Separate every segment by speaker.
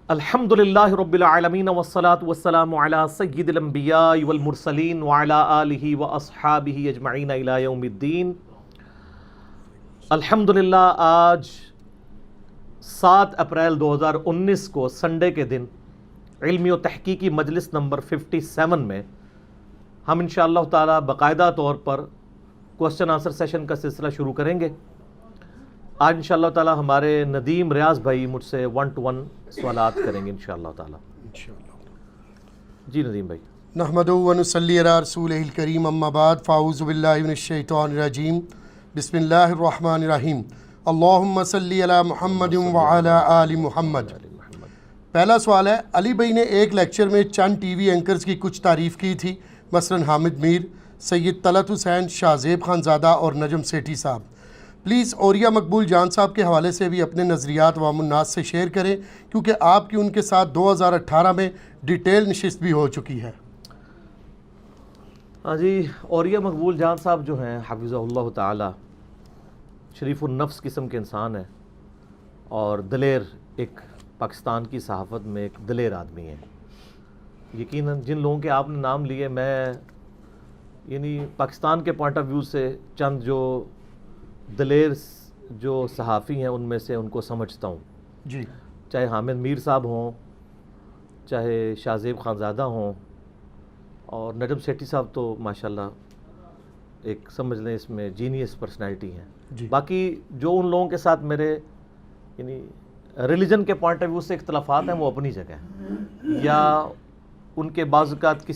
Speaker 1: الحمدللہ رب العالمین والصلاة والسلام علی سید الانبیاء والمرسلین وعلی آلہ واصحابہ اجمعین الی یوم الدین۔ الحمدللہ آج 7 اپریل 2019 کو سنڈے کے دن علمی و تحقیقی مجلس نمبر 57 میں ہم انشاءاللہ تعالی باقاعدہ طور پر کوسچن آنسر سیشن کا سلسلہ شروع کریں گے۔ آج انشاءاللہ تعالی ہمارے ندیم ریاض بھائی مجھ سے 1 to 1 سوالات کریں گے انشاءاللہ تعالی۔ جی ندیم بھائی۔
Speaker 2: نحمدہ و نصلی علی رسولہ الکریم، اما بعد، فاعوذ باللہ من الشیطان الرجیم، بسم اللہ الرحمن الرحیم، اللہم صلی علی محمد وعلی آل محمد۔ پہلا سوال ہے، علی بھائی نے ایک لیکچر میں چند ٹی وی اینکرز کی کچھ تعریف کی تھی، مثلا حامد میر، سید طلعت حسین، شاہ زیب خان زادہ اور نجم سیٹھی صاحب۔ پلیز اوریہ مقبول جان صاحب کے حوالے سے بھی اپنے نظریات عوام الناس سے شیئر کریں، کیونکہ آپ کی ان کے ساتھ 2018 میں ڈیٹیل نشست بھی ہو چکی ہے۔
Speaker 1: ہاں جی، اوریہ مقبول جان صاحب جو ہیں حفظہ اللہ تعالی، شریف النفس قسم کے انسان ہیں اور دلیر، ایک پاکستان کی صحافت میں ایک دلیر آدمی ہیں۔ یقیناً جن لوگوں کے آپ نے نام لیے، میں پاکستان کے پوائنٹ آف ویو سے چند جو دلیر جو صحافی ہیں ان میں سے ان کو سمجھتا ہوں۔
Speaker 2: جی،
Speaker 1: چاہے حامد میر صاحب ہوں، چاہے شاہ زیب خان زادہ ہوں، اور نجم سیٹھی صاحب تو ماشاءاللہ ایک سمجھ لیں اس میں جینیس پرسنالٹی ہیں۔
Speaker 2: جی،
Speaker 1: باقی جو ان لوگوں کے ساتھ میرے ریلیجن کے پوائنٹ آف ویو سے اختلافات ہیں وہ اپنی جگہ ہیں، یا ان کے بعض اوقات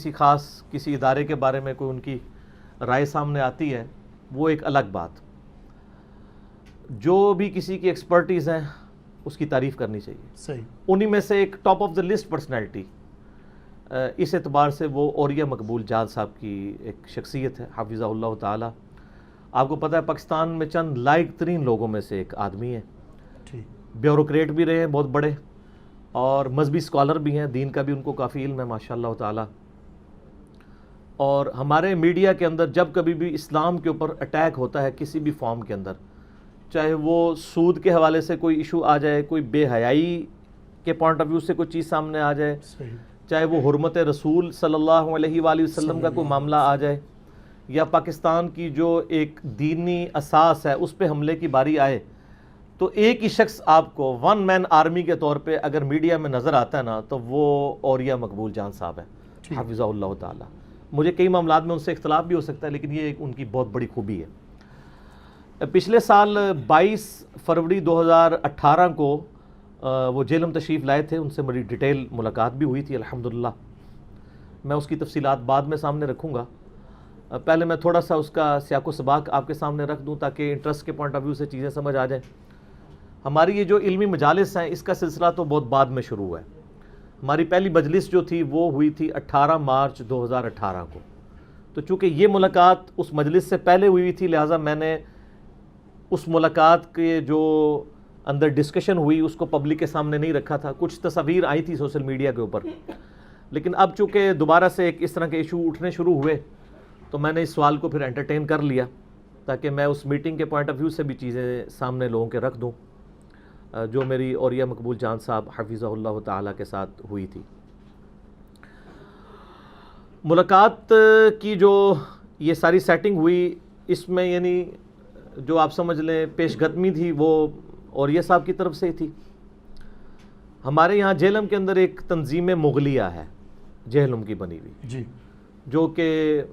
Speaker 1: کسی ادارے کے بارے میں کوئی ان کی رائے سامنے آتی ہے، وہ ایک الگ بات۔ جو بھی کسی کی ایکسپرٹیز ہیں اس کی تعریف کرنی چاہیے۔
Speaker 2: صحیح۔
Speaker 1: انہی میں سے ایک top of the list personality اس اعتبار سے وہ اوریہ مقبول جان صاحب کی ایک شخصیت ہے، حفظہ اللہ تعالی۔ آپ کو پتہ ہے پاکستان میں چند لائق ترین لوگوں میں سے ایک آدمی ہے، بیوروکریٹ بھی رہے ہیں بہت بڑے، اور مذہبی اسکالر بھی ہیں، دین کا بھی ان کو کافی علم ہے ماشاءاللہ تعالی۔ اور ہمارے میڈیا کے اندر جب کبھی بھی اسلام کے اوپر اٹیک ہوتا ہے کسی بھی فارم کے اندر، چاہے وہ سود کے حوالے سے کوئی ایشو آ جائے، کوئی بے حیائی کے پوائنٹ آف ویو سے کوئی چیز سامنے آ جائے، چاہے وہ حرمت رسول صلی اللہ علیہ وآلہ وسلم کا کوئی معاملہ آ جائے، یا پاکستان کی جو ایک دینی اساس ہے اس پہ حملے کی باری آئے، تو ایک ہی شخص آپ کو 1 مین آرمی کے طور پہ اگر میڈیا میں نظر آتا ہے نا، تو وہ اوریہ مقبول جان صاحب ہے حفظہ اللہ تعالی۔ مجھے کئی معاملات میں ان سے اختلاف بھی ہو سکتا ہے، لیکن یہ ایک ان کی بہت بڑی خوبی ہے۔ پچھلے سال 22 فروری 2018 کو وہ جیلم تشریف لائے تھے، ان سے بڑی ڈیٹیل ملاقات بھی ہوئی تھی الحمدللہ۔ میں اس کی تفصیلات بعد میں سامنے رکھوں گا، پہلے میں تھوڑا سا اس کا سیاق و سباق آپ کے سامنے رکھ دوں تاکہ انٹرسٹ کے پوائنٹ آف ویو سے چیزیں سمجھ آ جائیں۔ ہماری یہ جو علمی مجالس ہیں اس کا سلسلہ تو بہت بعد میں شروع ہوا ہے۔ ہماری پہلی مجلس جو تھی وہ ہوئی تھی 18 مارچ 2018 کو، تو چونکہ یہ ملاقات اس مجلس سے پہلے ہوئی تھی، لہٰذا میں نے اس ملاقات کے جو اندر ڈسکشن ہوئی اس کو پبلک کے سامنے نہیں رکھا تھا۔ کچھ تصاویر آئی تھی سوشل میڈیا کے اوپر، لیکن اب چونکہ دوبارہ سے ایک اس طرح کے ایشو اٹھنے شروع ہوئے تو میں نے اس سوال کو پھر انٹرٹین کر لیا تاکہ میں اس میٹنگ کے پوائنٹ آف ویو سے بھی چیزیں سامنے لوگوں کے رکھ دوں جو میری اوریہ مقبول جان صاحب حفظہ اللہ تعالیٰ کے ساتھ ہوئی تھی۔ ملاقات کی جو یہ ساری سیٹنگ ہوئی، اس میں جو آپ سمجھ لیں پیش قدمی تھی وہ اوریہ صاحب کی طرف سے ہی تھی۔ ہمارے یہاں جہلم کے اندر ایک تنظیم مغلیہ ہے جہلم کی بنی ہوئی،
Speaker 2: جی،
Speaker 1: جو کہ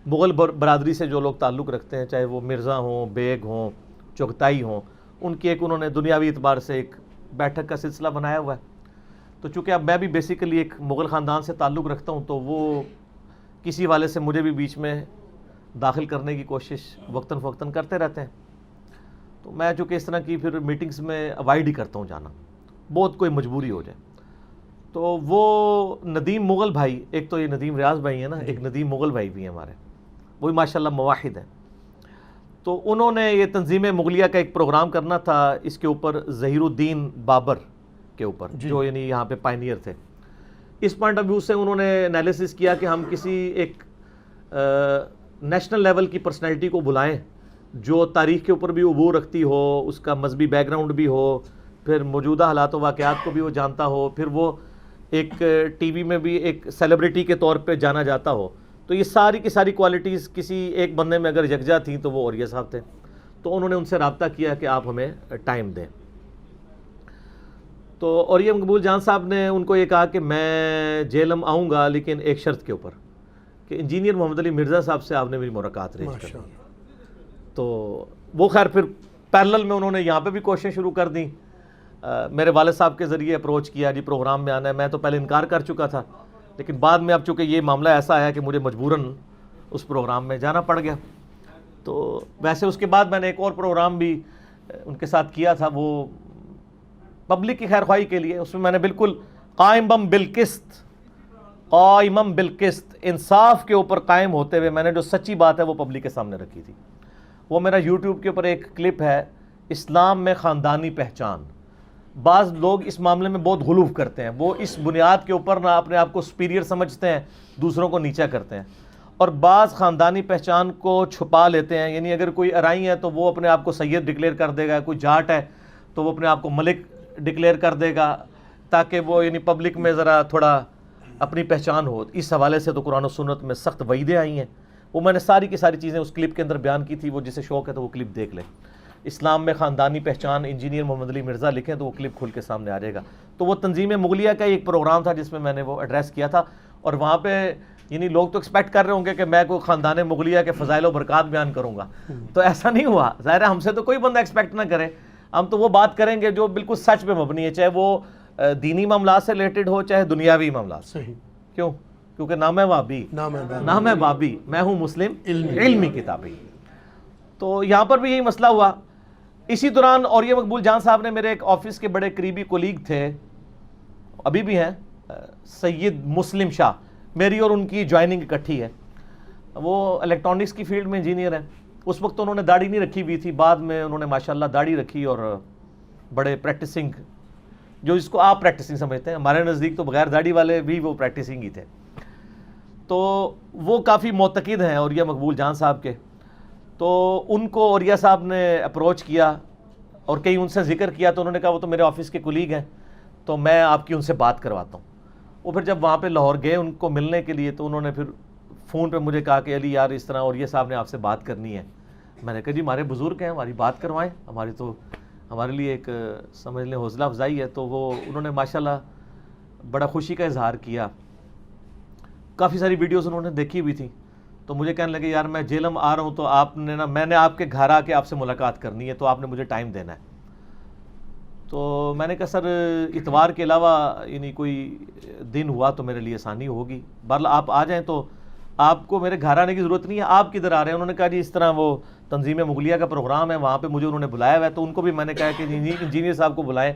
Speaker 1: مغل برادری سے جو لوگ تعلق رکھتے ہیں، چاہے وہ مرزا ہوں، بیگ ہوں، چغتائی ہوں، ان کی ایک انہوں نے دنیاوی اعتبار سے ایک بیٹھک کا سلسلہ بنایا ہوا ہے۔ تو چونکہ اب میں بھی بیسیکلی ایک مغل خاندان سے تعلق رکھتا ہوں، تو وہ کسی والے سے مجھے بھی بیچ میں داخل کرنے کی کوشش وقتاً فوقتاً کرتے رہتے ہیں، تو میں چونکہ اس طرح کی پھر میٹنگز میں اوائڈ ہی کرتا ہوں جانا، بہت کوئی مجبوری ہو جائے۔ تو وہ ندیم مغل بھائی، ایک تو یہ ندیم ریاض بھائی ہیں نا، ایک ندیم مغل بھائی بھی ہیں ہمارے، وہی ماشاءاللہ مواحد ہیں۔ تو انہوں نے یہ تنظیم مغلیہ کا ایک پروگرام کرنا تھا، اس کے اوپر ظہیر الدین بابر کے اوپر، جو یہاں پہ پائنیئر تھے۔ اس پوائنٹ آف ویو سے انہوں نے انالیسس کیا کہ ہم کسی ایک نیشنل لیول کی پرسنالٹی کو بلائیں جو تاریخ کے اوپر بھی عبور رکھتی ہو، اس کا مذہبی بیک گراؤنڈ بھی ہو، پھر موجودہ حالات و واقعات کو بھی وہ جانتا ہو، پھر وہ ایک ٹی وی میں بھی ایک سیلیبریٹی کے طور پہ جانا جاتا ہو، تو یہ ساری کی ساری کوالٹیز کسی ایک بندے میں اگر یکجا تھیں تو وہ اوریہ صاحب تھے. تو انہوں نے ان سے رابطہ کیا کہ آپ ہمیں ٹائم دیں. تو اوریہ مقبول جان صاحب نے ان کو یہ کہا کہ میں جہلم آؤں گا لیکن ایک شرط کے اوپر، کہ انجینئر محمد علی مرزا صاحب سے آپ نے میری ملاقات ارینج کرنی ہے. تو وہ خیر پھر پیرلل میں انہوں نے یہاں پہ بھی کوششیں شروع کر دیں. میرے والد صاحب کے ذریعے اپروچ کیا، جی پروگرام میں آنا ہے. میں تو پہلے انکار کر چکا تھا، لیکن بعد میں اب چونکہ یہ معاملہ ایسا آیا کہ مجھے مجبوراً اس پروگرام میں جانا پڑ گیا. تو ویسے اس کے بعد میں نے ایک اور پروگرام بھی ان کے ساتھ کیا تھا، وہ پبلک کی خیر خواہی کے لیے. اس میں میں نے بالکل قائمم بالقسط انصاف کے اوپر قائم ہوتے ہوئے میں نے جو سچی بات ہے وہ پبلک کے سامنے رکھی تھی. وہ میرا یوٹیوب کے اوپر ایک کلپ ہے، اسلام میں خاندانی پہچان. بعض لوگ اس معاملے میں بہت غلو کرتے ہیں، وہ اس بنیاد کے اوپر نہ اپنے آپ کو سپیریئر سمجھتے ہیں، دوسروں کو نیچا کرتے ہیں، اور بعض خاندانی پہچان کو چھپا لیتے ہیں. یعنی اگر کوئی ارائی ہے تو وہ اپنے آپ کو سید ڈکلیئر کر دے گا، کوئی جاٹ ہے تو وہ اپنے آپ کو ملک ڈکلیئر کر دے گا، تاکہ وہ یعنی پبلک میں ذرا تھوڑا اپنی پہچان ہو. اس حوالے سے تو قرآن و سنت میں سخت وعیدیں آئی ہیں. وہ میں نے ساری کی ساری چیزیں اس کلپ کے اندر بیان کی تھی. وہ جسے شوق ہے تو وہ کلپ دیکھ لیں. اسلام میں خاندانی پہچان انجینئر محمد علی مرزا لکھیں تو وہ کلپ کھل کے سامنے آ جائے گا. تو وہ تنظیم مغلیہ کا ایک پروگرام تھا جس میں میں نے وہ ایڈریس کیا تھا. اور وہاں پہ یعنی لوگ تو ایکسپیکٹ کر رہے ہوں گے کہ میں کوئی خاندان مغلیہ کے فضائل و برکات بیان کروں گا، تو ایسا نہیں ہوا. ظاہر ہے ہم سے تو کوئی بندہ ایکسپیکٹ نہ کرے. ہم تو وہ بات کریں گے جو بالکل سچ پہ مبنی ہے، چاہے وہ دینی معاملات سے ریلیٹڈ ہو چاہے دنیاوی معاملات. صحیح. کیوں؟ کیونکہ نام ہے وابی، نام ہے بابی، میں ہوں مسلم علمی کتابی. تو یہاں پر بھی یہی مسئلہ ہوا. اسی دوران اوریہ مقبول جان صاحب نے میرے ایک آفس کے بڑے قریبی کولیگ تھے، ابھی بھی ہیں، سید مسلم شاہ. میری اور ان کی جوائننگ اکٹھی ہے. وہ الیکٹرانکس کی فیلڈ میں انجینئر ہیں. اس وقت انہوں نے داڑھی نہیں رکھی ہوئی تھی، بعد میں انہوں نے ماشاءاللہ داڑھی رکھی اور بڑے پریکٹسنگ، جو اس کو آپ پریکٹسنگ سمجھتے ہیں، ہمارے نزدیک تو بغیر داڑھی والے بھی وہ پریکٹسنگ ہی تھے. تو وہ کافی معتقد ہیں اوریہ مقبول جان صاحب کے. تو ان کو اوریہ صاحب نے اپروچ کیا اور کہیں ان سے ذکر کیا تو انہوں نے کہا وہ تو میرے آفس کے کولیگ ہیں، تو میں آپ کی ان سے بات کرواتا ہوں. وہ پھر جب وہاں پہ لاہور گئے ان کو ملنے کے لیے تو انہوں نے پھر فون پہ مجھے کہا کہ علی یار اس طرح اوریہ صاحب نے آپ سے بات کرنی ہے. میں نے کہا جی ہمارے بزرگ ہیں، ہماری بات کروائیں، ہمارے لیے ایک سمجھ لیں حوصلہ افزائی ہے. تو وہ انہوں نے ماشاءاللہ بڑا خوشی کا اظہار کیا. کافی ساری ویڈیوز انہوں نے دیکھی ہوئی تھیں. تو مجھے کہنے لگے یار میں جہلم آ رہا ہوں تو آپ نے میں نے آپ کے گھر آ کے آپ سے ملاقات کرنی ہے، تو آپ نے مجھے ٹائم دینا ہے. تو میں نے کہا سر اتوار کے علاوہ یعنی کوئی دن ہوا تو میرے لیے آسانی ہوگی. بہرحال آپ آ جائیں، تو آپ کو میرے گھر آنے کی ضرورت نہیں ہے، آپ کدھر آ رہے ہیں؟ انہوں نے کہا جی اس طرح وہ تنظیم مغلیہ کا پروگرام ہے، وہاں پہ مجھے انہوں نے بلایا ہوا ہے. تو ان کو بھی میں نے کہا کہ انجینئر صاحب کو بلائیں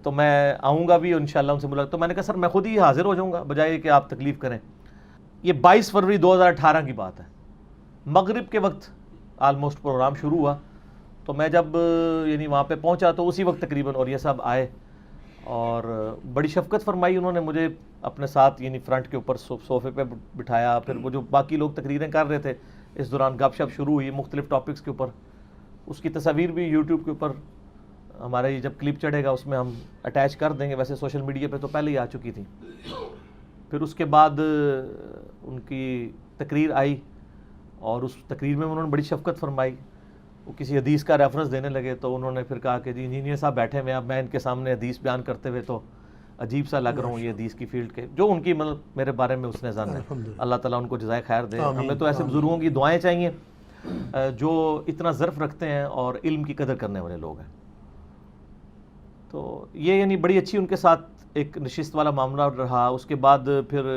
Speaker 1: تو میں آؤں گا بھی انشاءاللہ ان سے ملاقات. تو میں نے کہا سر میں خود ہی حاضر ہو جاؤں گا بجائے کہ آپ تکلیف کریں. یہ 22 فروری 2018 کی بات ہے. مغرب کے وقت آلموسٹ پروگرام شروع ہوا. تو میں جب یعنی وہاں پہ پہنچا تو اسی وقت تقریباً اوریہ صاحب آئے اور بڑی شفقت فرمائی. انہوں نے مجھے اپنے ساتھ یعنی فرنٹ کے اوپر صوفے پہ بٹھایا. پھر وہ جو باقی لوگ تقریریں کر رہے تھے اس دوران گپ شپ شروع ہوئی مختلف ٹاپکس کے اوپر. اس کی تصاویر بھی یوٹیوب کے اوپر ہمارا یہ جب کلپ چڑھے گا اس میں ہم اٹیچ کر دیں گے. ویسے سوشل میڈیا پہ تو پہلے ہی آ چکی تھی. پھر اس کے بعد ان کی تقریر آئی اور اس تقریر میں انہوں نے بڑی شفقت فرمائی. وہ کسی حدیث کا ریفرنس دینے لگے تو انہوں نے پھر کہا کہ جی انجینئر صاحب بیٹھے ہوئے، اب میں ان کے سامنے حدیث بیان کرتے ہوئے تو عجیب سا لگ رہا ہوں. یہ حدیث کی فیلڈ کے جو ان کی مطلب میرے بارے میں اس نے زن ہے، اللہ تعالیٰ ان کو جزائے خیر دے. ہمیں تو ایسے بزرگوں کی دعائیں چاہیے جو اتنا ظرف رکھتے ہیں اور علم کی قدر کرنے والے لوگ ہیں. تو یہ یعنی بڑی اچھی ان کے ساتھ ایک نشست والا معاملہ رہا. اس کے بعد پھر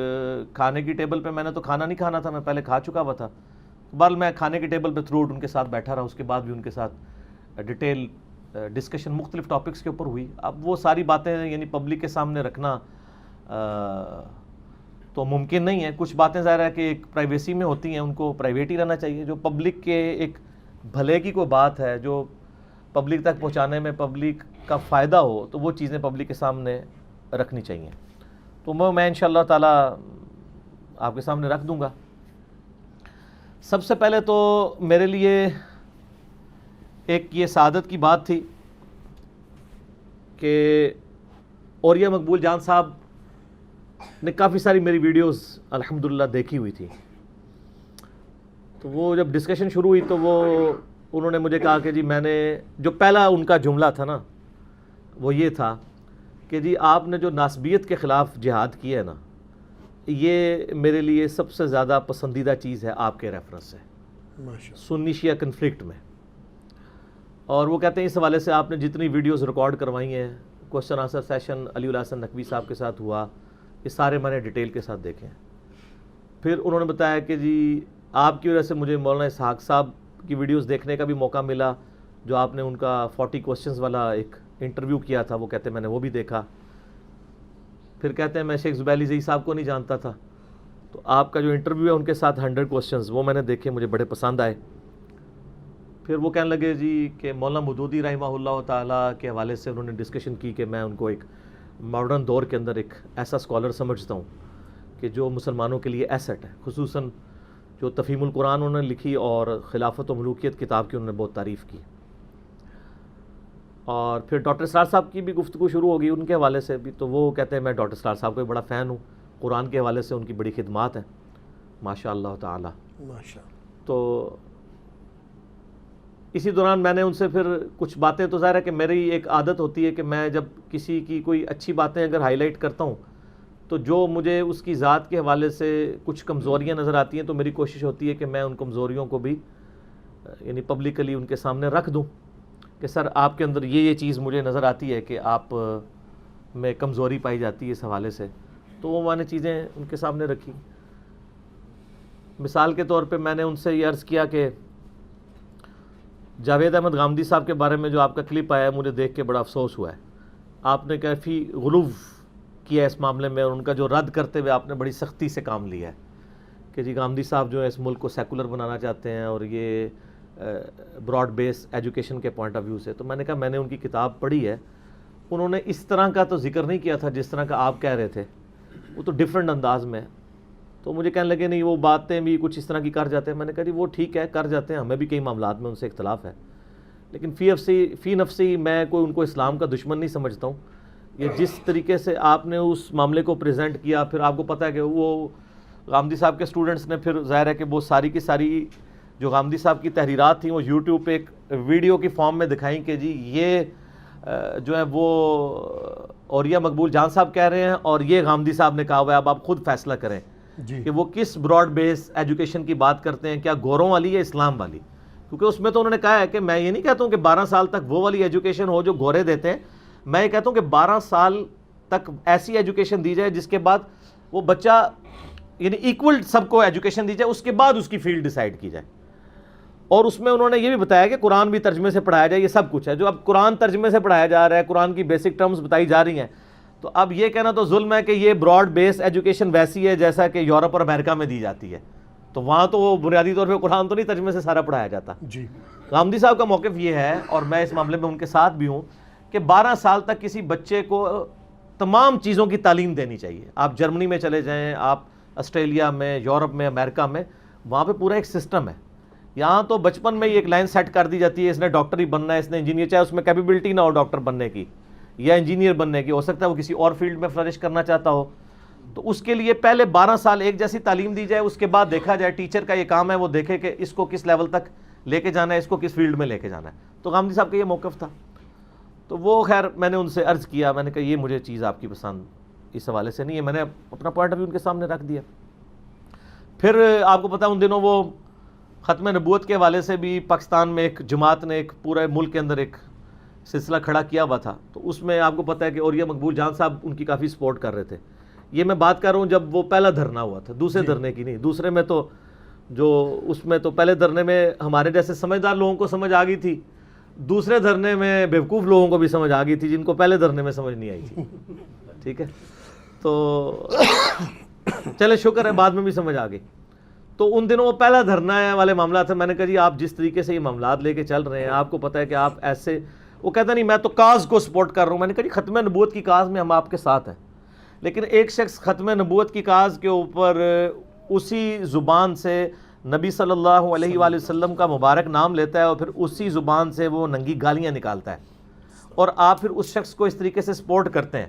Speaker 1: کھانے کی ٹیبل پہ میں نے تو کھانا نہیں کھانا تھا، میں پہلے کھا چکا ہوا تھا. بہرحال میں کھانے کی ٹیبل پہ تھرو آؤٹ ان کے ساتھ بیٹھا رہا. اس کے بعد بھی ان کے ساتھ ڈیٹیل ڈسکشن مختلف ٹاپکس کے اوپر ہوئی. اب وہ ساری باتیں یعنی پبلک کے سامنے رکھنا تو ممکن نہیں ہے. کچھ باتیں ظاہر ہے کہ ایک پرائیویسی میں ہوتی ہیں، ان کو پرائیویٹ ہی رہنا چاہیے. جو پبلک کے ایک بھلے کی کوئی بات ہے جو پبلک تک پہنچانے میں پبلک کا فائدہ ہو تو وہ چیزیں پبلک کے سامنے رکھنی چاہیے. تو میں انشاءاللہ تعالیٰ آپ کے سامنے رکھ دوں گا. سب سے پہلے تو میرے لیے ایک یہ سعادت کی بات تھی کہ اوریہ مقبول جان صاحب نے کافی ساری میری ویڈیوز الحمدللہ دیکھی ہوئی تھی. تو وہ جب ڈسکشن شروع ہوئی تو انہوں نے مجھے کہا کہ جی میں نے جو پہلا ان کا جملہ تھا نا وہ یہ تھا کہ جی آپ نے جو ناسبیت کے خلاف جہاد کیا ہے نا یہ میرے لیے سب سے زیادہ پسندیدہ چیز ہے آپ کے ریفرنس سے سنی شیعہ کنفلکٹ میں. اور وہ کہتے ہیں اس حوالے سے آپ نے جتنی ویڈیوز ریکارڈ کروائی ہیں, کوشچن آنسر سیشن علی الحسن نقوی صاحب کے ساتھ ہوا, یہ سارے میں نے ڈیٹیل کے ساتھ دیکھے ہیں. پھر انہوں نے بتایا کہ جی آپ کی وجہ سے مجھے مولانا اسحاق صاحب کی ویڈیوز دیکھنے کا بھی موقع ملا, جو آپ نے ان کا 40 کوسچنز والا ایک انٹرویو کیا تھا, وہ کہتے ہیں میں نے وہ بھی دیکھا. پھر کہتے ہیں میں شیخ زبیلی زئی صاحب کو نہیں جانتا تھا, تو آپ کا جو انٹرویو ہے ان کے ساتھ 100 کوسچنز وہ میں نے دیکھے, مجھے بڑے پسند آئے. پھر وہ کہنے لگے جی کہ مولانا مودودی رحمہ اللہ تعالیٰ کے حوالے سے انہوں نے ڈسکشن کی کہ میں ان کو ایک ماڈرن دور کے اندر ایک ایسا اسکالر سمجھتا ہوں کہ جو مسلمانوں کے لیے ایسٹ ہے, خصوصاً جو تفہیم القرآن انہوں نے لکھی اور خلافت و ملوکیت کتاب کی انہوں نے بہت تعریف کی. اور پھر ڈاکٹر اسرار صاحب کی بھی گفتگو شروع ہوگی ان کے حوالے سے بھی, تو وہ کہتے ہیں میں ڈاکٹر اسرار صاحب کا بڑا فین ہوں, قرآن کے حوالے سے ان کی بڑی خدمات ہیں ماشاء اللہ تعالیٰ. تو اسی دوران میں نے ان سے پھر کچھ باتیں, تو ظاہر ہے کہ میری ایک عادت ہوتی ہے کہ میں جب کسی کی کوئی اچھی باتیں اگر ہائی لائٹ کرتا ہوں تو جو مجھے اس کی ذات کے حوالے سے کچھ کمزوریاں نظر آتی ہیں تو میری کوشش ہوتی ہے کہ میں ان کمزوریوں کو بھی یعنی پبلکلی ان کے سامنے رکھ دوں کہ سر آپ کے اندر یہ چیز مجھے نظر آتی ہے کہ آپ میں کمزوری پائی جاتی ہے اس حوالے سے. تو وہ میں نے چیزیں ان کے سامنے رکھی. مثال کے طور پہ میں نے ان سے یہ عرض کیا کہ جاوید احمد غامدی صاحب کے بارے میں جو آپ کا کلپ آیا ہے مجھے دیکھ کے بڑا افسوس ہوا ہے. آپ نے کافی غلو کیا اس معاملے میں, اور ان کا جو رد کرتے ہوئے آپ نے بڑی سختی سے کام لیا ہے کہ جی غامدی صاحب جو ہے اس ملک کو سیکولر بنانا چاہتے ہیں اور یہ براڈ بیس ایجوکیشن کے پوائنٹ آف ویو سے. تو میں نے کہا میں نے ان کی کتاب پڑھی ہے, انہوں نے اس طرح کا تو ذکر نہیں کیا تھا جس طرح کا آپ کہہ رہے تھے, وہ تو ڈیفرنٹ انداز میں. تو مجھے کہنے لگے نہیں وہ باتیں بھی کچھ اس طرح کی کر جاتے ہیں. میں نے کہا جی وہ ٹھیک ہے کر جاتے ہیں, ہمیں بھی کئی معاملات میں ان سے اختلاف ہے, لیکن فی نفسی میں کوئی ان کو اسلام کا دشمن نہیں سمجھتا ہوں. یہ جس طریقے سے آپ نے اس معاملے کو پریزنٹ کیا, پھر آپ کو پتہ ہے کہ وہ غامدی صاحب کے اسٹوڈنٹس نے پھر ظاہر ہے کہ وہ ساری کی ساری جو غامدی صاحب کی تحریرات تھیں وہ یوٹیوب پہ ایک ویڈیو کی فارم میں دکھائیں کہ جی یہ جو ہے وہ اوریہ مقبول جان صاحب کہہ رہے ہیں اور یہ غامدی صاحب نے کہا ہوا ہے, اب آپ خود فیصلہ کریں کہ وہ کس براڈ بیس ایجوکیشن کی بات کرتے ہیں, کیا گوروں والی یا اسلام والی. کیونکہ اس میں تو انہوں نے کہا ہے کہ میں یہ نہیں کہتا ہوں کہ 12 سال تک وہ والی ایجوکیشن ہو جو گورے دیتے ہیں, میں یہ کہتا ہوں کہ 12 سال تک ایسی ایجوکیشن دی جائے جس کے بعد وہ بچہ یعنی ایکول سب کو ایجوکیشن دی جائے, اس کے بعد اس کی فیلڈ ڈیسائیڈ کی جائے. اور اس میں انہوں نے یہ بھی بتایا کہ قرآن بھی ترجمے سے پڑھایا جائے, یہ سب کچھ ہے جو اب قرآن ترجمے سے پڑھایا جا رہا ہے, قرآن کی بیسک ٹرمز بتائی جا رہی ہیں. تو اب یہ کہنا تو ظلم ہے کہ یہ براڈ بیس ایجوکیشن ویسی ہے جیسا کہ یورپ اور امریکہ میں دی جاتی ہے, تو وہاں تو وہ بنیادی طور پہ قرآن تو نہیں ترجمے سے سارا پڑھایا جاتا.
Speaker 2: جی
Speaker 1: غامدی صاحب کا موقف یہ ہے, اور میں اس معاملے میں ان کے ساتھ بھی ہوں, کہ 12 سال تک کسی بچے کو تمام چیزوں کی تعلیم دینی چاہیے. آپ جرمنی میں چلے جائیں, آپ آسٹریلیا میں, یورپ میں, امریکہ میں, وہاں پہ پورا ایک سسٹم ہے. یہاں تو بچپن میں ہی ایک لائن سیٹ کر دی جاتی ہے, اس نے ڈاکٹر ہی بننا ہے, اس نے انجینئر, چاہے اس میں کیپیبلٹی نہ ہو ڈاکٹر بننے کی یا انجینئر بننے کی, ہو سکتا ہے وہ کسی اور فیلڈ میں فلرش کرنا چاہتا ہو, تو اس کے لیے پہلے 12 سال ایک جیسی تعلیم دی جائے, اس کے بعد دیکھا جائے ٹیچر کا یہ کام ہے وہ دیکھے کہ اس کو کس لیول تک لے کے جانا ہے, اس کو کس فیلڈ میں لے کے جانا ہے. تو غامدی صاحب کا یہ موقف تھا. تو وہ خیر میں نے ان سے عرض کیا, میں نے کہا یہ مجھے چیز آپ کی پسند اس حوالے سے نہیں ہے, میں نے اپنا پوائنٹ آف ویو ان کے سامنے رکھ دیا. پھر آپ کو پتہ ان دنوں وہ ختم نبوت کے حوالے سے بھی پاکستان میں ایک جماعت نے ایک پورے ملک کے اندر ایک سلسلہ کھڑا کیا ہوا تھا, تو اس میں آپ کو پتہ ہے کہ اوریہ مقبول جان صاحب ان کی کافی سپورٹ کر رہے تھے. یہ میں بات کر رہا ہوں جب وہ پہلا دھرنا ہوا تھا, دوسرے دھرنے کی نہیں. دوسرے میں تو جو اس میں تو پہلے دھرنے میں ہمارے جیسے سمجھدار لوگوں کو سمجھ آ گئی تھی, دوسرے دھرنے میں بیوقوف لوگوں کو بھی سمجھ آ گئی تھی جن کو پہلے دھرنے میں سمجھ نہیں آئی تھی. ٹھیک ہے, تو چلے شکر ہے بعد میں بھی سمجھ آ گئی. تو ان دنوں وہ پہلا دھرنا والے معاملات تھے. میں نے کہا جی آپ جس طریقے سے یہ معاملات لے کے چل رہے ہیں, آپ کو پتہ ہے کہ آپ ایسے, وہ کہتا نہیں میں تو کاز کو سپورٹ کر رہا ہوں. میں نے کہا جی ختم نبوت کی کاز میں ہم آپ کے ساتھ ہیں, لیکن ایک شخص ختم نبوت کی کاز کے اوپر اسی زبان سے نبی صلی اللہ علیہ وآلہ وسلم کا مبارک نام لیتا ہے اور پھر اسی زبان سے وہ ننگی گالیاں نکالتا ہے, اور آپ پھر اس شخص کو اس طریقے سے سپورٹ کرتے ہیں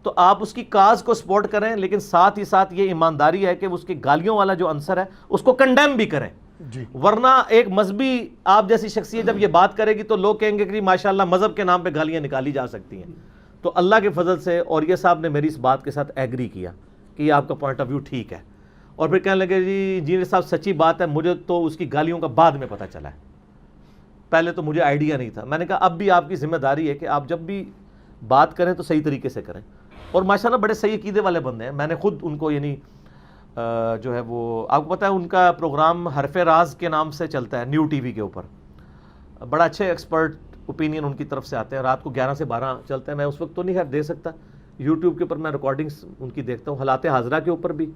Speaker 1: تو آپ اس کی کاز کو سپورٹ کریں، لیکن ساتھ ہی ساتھ یہ ایمانداری ہے کہ اس کی گالیوں والا جو عنصر ہے اس کو کنڈیم بھی کریں.
Speaker 2: جی
Speaker 1: ورنہ ایک مذہبی آپ جیسی شخصیت جب یہ بات کرے گی تو لوگ کہیں گے کہ ماشاءاللہ مذہب کے نام پہ گالیاں نکالی جا سکتی ہیں. تو اللہ کے فضل سے اور یہ صاحب نے میری اس بات کے ساتھ ایگری کیا کہ یہ آپ کا پوائنٹ آف ویو ٹھیک ہے، اور پھر کہنے لگے جی انجینئر صاحب سچی بات ہے، مجھے تو اس کی گالیوں کا بعد میں پتہ چلا ہے، پہلے تو مجھے آئیڈیا نہیں تھا. میں نے کہا اب بھی آپ کی ذمہ داری ہے کہ آپ جب بھی بات کریں تو صحیح طریقے سے کریں. اور ماشاءاللہ بڑے صحیح عقیدے والے بندے ہیں. میں نے خود ان کو یعنی جو ہے وہ آپ کو پتہ ہے ان کا پروگرام حرف راز کے نام سے چلتا ہے نیو ٹی وی کے اوپر، بڑا اچھے ایکسپرٹ اوپینین ان کی طرف سے آتے ہیں، رات کو 11 سے 12 چلتے ہیں. میں اس وقت تو نہیں خیر دے سکتا، یوٹیوب کے اوپر میں ریکارڈنگز ان کی دیکھتا ہوں. حالات حاضرہ کے اوپر بھی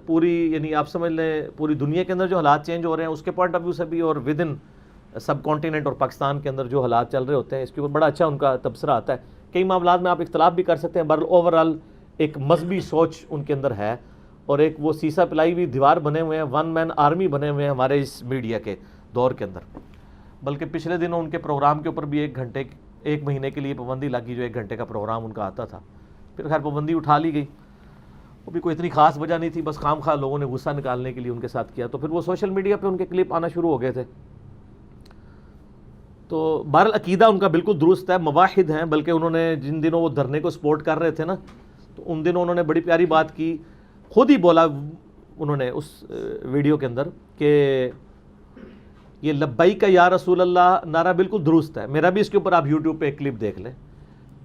Speaker 1: پوری یعنی آپ سمجھ لیں پوری دنیا کے اندر جو حالات چینج ہو رہے ہیں اس کے پوائنٹ آف ویو سے بھی، اور ود ان سب کانٹیننٹ اور پاکستان کے اندر جو حالات چل رہے ہوتے ہیں اس کے اوپر بڑا اچھا ان کا تبصرہ آتا ہے. کئی معاملات میں آپ اختلاف بھی کر سکتے ہیں، بہرحال اوور آل ایک مذہبی سوچ ان کے اندر ہے، اور ایک وہ سیسا پلائی ہوئی دیوار بنے ہوئے ہیں، ون مین آرمی بنے ہوئے ہیں ہمارے اس میڈیا کے دور کے اندر. بلکہ پچھلے دنوں ان کے پروگرام کے اوپر بھی 1 مہینے کے لیے پابندی لگی، جو 1 گھنٹے کا پروگرام ان کا آتا تھا. پھر خیر پابندی اٹھا لی گئی، وہ بھی کوئی اتنی خاص وجہ نہیں تھی، بس خام خواہ لوگوں نے غصہ نکالنے کے لیے ان کے ساتھ کیا. تو پھر وہ سوشل میڈیا پہ ان کے کلپ آنا شروع ہو گئے تھے. تو بہرحال عقیدہ ان کا بالکل درست ہے، مواحد ہیں. بلکہ انہوں نے جن دنوں وہ دھرنے کو سپورٹ کر رہے تھے نا، تو ان دنوں انہوں نے بڑی پیاری بات کی، خود ہی بولا انہوں نے اس ویڈیو کے اندر کہ یہ لبیک یا رسول اللہ نعرہ بالکل درست ہے. میرا بھی اس کے اوپر آپ یوٹیوب پہ ایک کلپ دیکھ لیں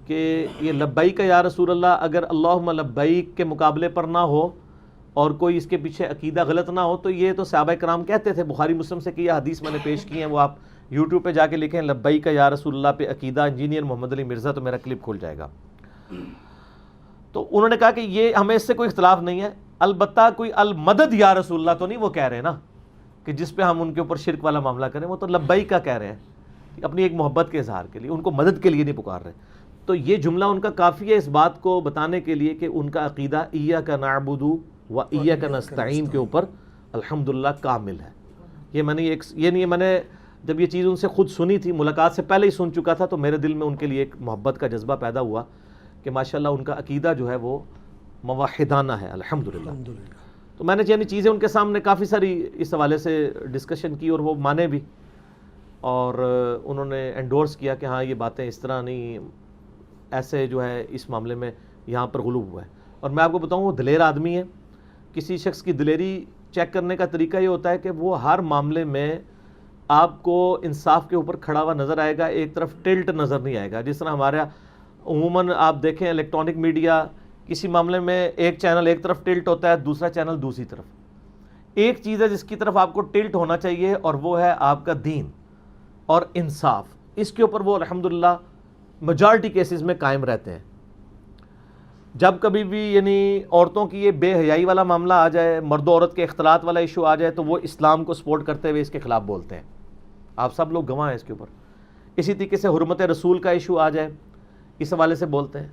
Speaker 1: کہ یہ لبیک یا رسول اللہ اگر اللہم لبیک کے مقابلے پر نہ ہو اور کوئی اس کے پیچھے عقیدہ غلط نہ ہو تو یہ تو صحابہ کرام کہتے تھے. بخاری مسلم سے کہ یہ حدیث میں نے پیش کی ہیں، وہ آپ یوٹیوب پہ جا کے لکھیں لبیک یا رسول اللہ پہ عقیدہ انجینئر محمد علی مرزا، تو میرا کلپ کھل جائے گا. تو انہوں نے کہا کہ یہ ہمیں اس سے کوئی اختلاف نہیں ہے، البتہ کوئی المدد یا رسول اللہ تو نہیں وہ کہہ رہے نا کہ جس پہ ہم ان کے اوپر شرک والا معاملہ کریں. وہ تو لبیک کا کہہ رہے ہیں اپنی ایک محبت کے اظہار کے لیے، ان کو مدد کے لیے نہیں پکار رہے. تو یہ جملہ ان کا کافی ہے اس بات کو بتانے کے لیے کہ ان کا عقیدہ ایاک نعبد و ایاک نستعین کے اوپر الحمدللہ کامل ہے. یہ میں نے یہ نہیں، میں نے جب یہ چیز ان سے خود سنی تھی، ملاقات سے پہلے ہی سن چکا تھا، تو میرے دل میں ان کے لیے ایک محبت کا جذبہ پیدا ہوا کہ ماشاءاللہ ان کا عقیدہ جو ہے وہ موحدانہ ہے الحمدللہ. تو میں نے یعنی چیزیں ان کے سامنے کافی ساری اس حوالے سے ڈسکشن کی، اور وہ مانے بھی، اور انہوں نے انڈورس کیا کہ ہاں یہ باتیں اس طرح نہیں، ایسے جو ہے اس معاملے میں یہاں پر غلو ہوا ہے. اور میں آپ کو بتاؤں وہ دلیر آدمی ہے. کسی شخص کی دلیری چیک کرنے کا طریقہ یہ ہوتا ہے کہ وہ ہر معاملے میں آپ کو انصاف کے اوپر کھڑا ہوا نظر آئے گا، ایک طرف ٹلٹ نظر نہیں آئے گا. جس طرح ہمارا عموماً آپ دیکھیں الیکٹرانک میڈیا کسی معاملے میں ایک چینل ایک طرف ٹلٹ ہوتا ہے، دوسرا چینل دوسری طرف. ایک چیز ہے جس کی طرف آپ کو ٹلٹ ہونا چاہیے، اور وہ ہے آپ کا دین اور انصاف. اس کے اوپر وہ الحمدللہ میجارٹی کیسز میں قائم رہتے ہیں. جب کبھی بھی یعنی عورتوں کی یہ بے حیائی والا معاملہ آ جائے، مرد و عورت کے اختلاط والا ایشو آ جائے، تو وہ اسلام کو سپورٹ کرتے ہوئے اس کے خلاف بولتے ہیں. آپ سب لوگ گواہ ہیں اس کے اوپر. اسی طریقے سے حرمت رسول کا ایشو آ جائے، اس حوالے سے بولتے ہیں.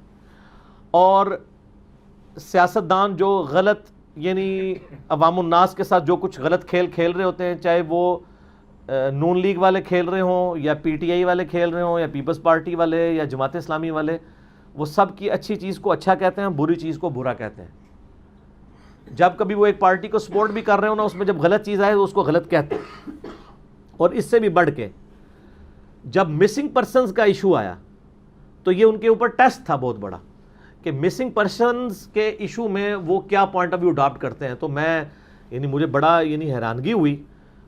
Speaker 1: اور سیاستدان جو غلط یعنی عوام الناس کے ساتھ جو کچھ غلط کھیل کھیل رہے ہوتے ہیں، چاہے وہ نون لیگ والے کھیل رہے ہوں یا پی ٹی آئی والے کھیل رہے ہوں یا پیپلز پارٹی والے یا جماعت اسلامی والے، وہ سب کی اچھی چیز کو اچھا کہتے ہیں، بری چیز کو برا کہتے ہیں. جب کبھی وہ ایک پارٹی کو سپورٹ بھی کر رہے ہوں نا، اس میں جب غلط چیز آئے تو اس کو غلط کہتے ہیں. اور اس سے بھی بڑھ کے جب مسنگ پرسنز کا ایشو آیا تو یہ ان کے اوپر ٹیسٹ تھا بہت بڑا کہ مسنگ پرسنز کے ایشو میں وہ کیا پوائنٹ آف ویو اڈاپٹ کرتے ہیں. تو میں یعنی مجھے بڑا یعنی حیرانگی ہوئی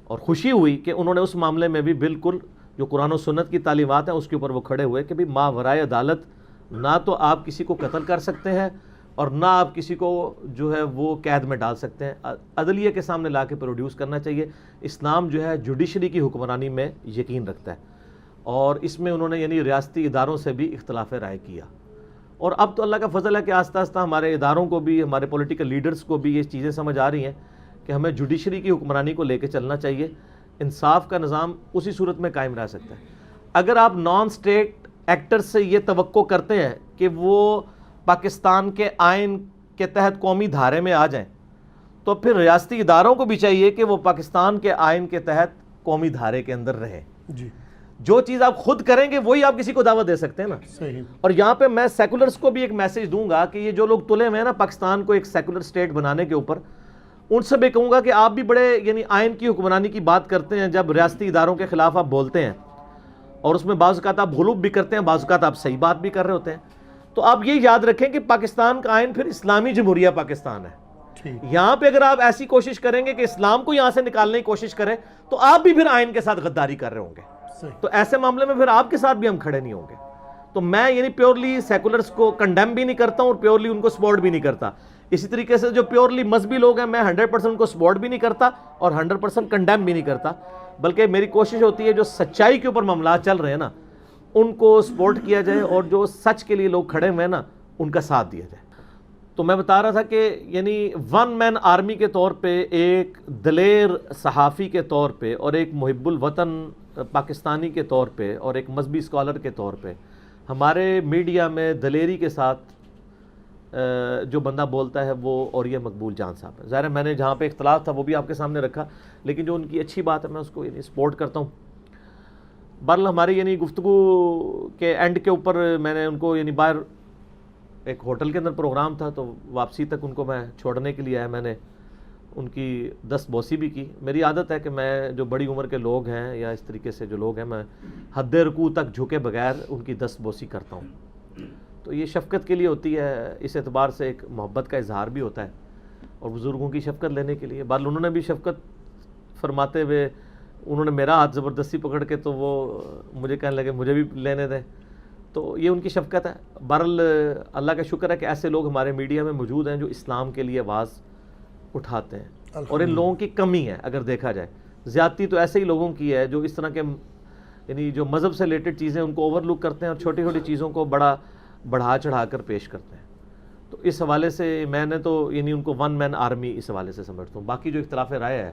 Speaker 1: اور خوشی ہوئی کہ انہوں نے اس معاملے میں بھی بالکل جو قرآن و سنت کی تعلیمات ہیں اس کے اوپر وہ کھڑے ہوئے کہ بھی ماورائے عدالت نہ تو آپ کسی کو قتل کر سکتے ہیں اور نہ آپ کسی کو جو ہے وہ قید میں ڈال سکتے ہیں. عدلیہ کے سامنے لا کے پروڈیوس کرنا چاہیے. اسلام جو ہے جوڈیشری کی حکمرانی میں یقین رکھتا ہے، اور اس میں انہوں نے یعنی ریاستی اداروں سے بھی اختلاف رائے کیا. اور اب تو اللہ کا فضل ہے کہ آہستہ آہستہ ہمارے اداروں کو بھی، ہمارے پولیٹیکل لیڈرز کو بھی یہ چیزیں سمجھ آ رہی ہیں کہ ہمیں جوڈیشری کی حکمرانی کو لے کے چلنا چاہیے. انصاف کا نظام اسی صورت میں قائم رہ سکتا ہے. اگر آپ نان اسٹیٹ ایکٹر سے یہ توقع کرتے ہیں کہ وہ پاکستان کے آئین کے تحت قومی دھارے میں آ جائیں، تو پھر ریاستی اداروں کو بھی چاہیے کہ وہ پاکستان کے آئین کے تحت قومی دھارے کے اندر رہیں.
Speaker 2: جی.
Speaker 1: جو چیز آپ خود کریں گے وہی آپ کسی کو دعوت دے سکتے ہیں نا.
Speaker 2: صحیح.
Speaker 1: اور یہاں پہ میں سیکولرز کو بھی ایک میسج دوں گا کہ یہ جو لوگ تلے ہوئے ہیں نا پاکستان کو ایک سیکولر سٹیٹ بنانے کے اوپر, ان سے بھی کہوں گا کہ آپ بھی بڑے یعنی آئین کی حکمرانی کی بات کرتے ہیں جب ریاستی اداروں کے خلاف آپ بولتے ہیں, اور اس میں بعض اوقات آپ غلوب بھی کرتے ہیں, بعض اوقات آپ صحیح بات بھی کر رہے ہوتے ہیں. تو آپ یہ یاد رکھیں کہ پاکستان کا آئین پھر اسلامی جمہوریہ پاکستان ہے. یہاں پہ اگر آپ ایسی کوشش کریں گے کہ اسلام کو یہاں سے نکالنے کی کوشش کریں تو آپ بھی پھر آئین کے ساتھ غداری کر رہے ہوں گے. تو ایسے معاملے میں پھر آپ کے ساتھ بھی ہم کھڑے نہیں ہوں گے. تو میں یعنی پیورلی سیکولرز کو کنڈیم بھی نہیں کرتا ہوں اور پیورلی ان کو سپورٹ بھی نہیں کرتا. اسی طریقے سے جو پیورلی مذہبی لوگ ہیں میں 100% ان کو سپورٹ بھی نہیں کرتا اور 100% کنڈیم بھی نہیں کرتا, بلکہ میری کوشش ہوتی ہے جو سچائی کے اوپر معاملات چل رہے ہیں نا ان کو سپورٹ کیا جائے, اور جو سچ کے لیے لوگ کھڑے ہوئے ہیں نا ان کا ساتھ دیا جائے. تو میں بتا رہا تھا کہ یعنی ون مین آرمی کے طور پہ, ایک دلیر صحافی کے طور پہ, اور ایک محب الوطن پاکستانی کے طور پہ, اور ایک مذہبی اسکالر کے طور پہ ہمارے میڈیا میں دلیری کے ساتھ جو بندہ بولتا ہے وہ اوریہ مقبول جان صاحب ہے. ظاہر ہے میں نے جہاں پہ اختلاف تھا وہ بھی آپ کے سامنے رکھا, لیکن جو ان کی اچھی بات ہے میں اس کو یعنی سپورٹ کرتا ہوں. بہرحال ہماری یعنی گفتگو کے اینڈ کے اوپر میں نے ان کو یعنی باہر ایک ہوٹل کے اندر پروگرام تھا تو واپسی تک ان کو میں چھوڑنے کے لیے آیا, میں نے ان کی دست بوسی بھی کی. میری عادت ہے کہ میں جو بڑی عمر کے لوگ ہیں یا اس طریقے سے جو لوگ ہیں میں حد رکوع تک جھکے بغیر ان کی دست بوسی کرتا ہوں. تو یہ شفقت کے لیے ہوتی ہے, اس اعتبار سے ایک محبت کا اظہار بھی ہوتا ہے, اور بزرگوں کی شفقت لینے کے لیے. بہرحال انہوں نے بھی شفقت فرماتے ہوئے انہوں نے میرا ہاتھ زبردستی پکڑ کے تو وہ مجھے کہنے لگے مجھے بھی لینے دیں, تو یہ ان کی شفقت ہے. بہرحال اللہ کا شکر ہے کہ ایسے لوگ ہمارے میڈیا میں موجود ہیں جو اسلام کے لیے آواز اٹھاتے ہیں, اور ان لوگوں کی کمی ہے. اگر دیکھا جائے زیادتی تو ایسے ہی لوگوں کی ہے جو اس طرح کے یعنی جو مذہب سے ریلیٹڈ چیزیں ان کو اوور لک کرتے ہیں اور چھوٹی چھوٹی چیزوں کو بڑھا چڑھا کر پیش کرتے ہیں. تو اس حوالے سے میں نے تو یعنی ان کو ون مین آرمی اس حوالے سے سمجھتا ہوں. باقی جو اختلاف رائے ہے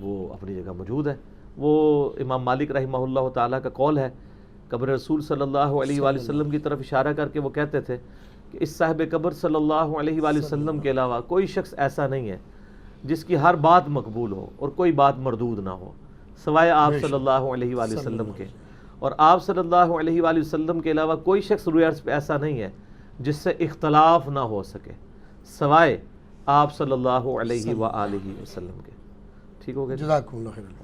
Speaker 1: وہ اپنی جگہ موجود ہے. وہ امام مالک رحمہ اللہ تعالیٰ کا قول ہے, قبر رسول صلی اللہ علیہ وآلہ وسلم کی طرف اشارہ کر کے وہ کہتے تھے کہ اس صاحب قبر صلی اللہ علیہ وآلہ وسلم کے علاوہ کوئی شخص ایسا نہیں ہے جس کی ہر بات مقبول ہو اور کوئی بات مردود نہ ہو سوائے آپ صلی اللہ علیہ وآلہ وسلم کے. اور آپ صلی اللہ علیہ وآلہ وسلم کے علاوہ کوئی شخص روئے عرض پہ ایسا نہیں ہے جس سے اختلاف نہ ہو سکے سوائے آپ صلی اللہ علیہ وآلہ وسلم کے. ٹھیک ہو گیا؟
Speaker 2: جزاکم اللہ خیر.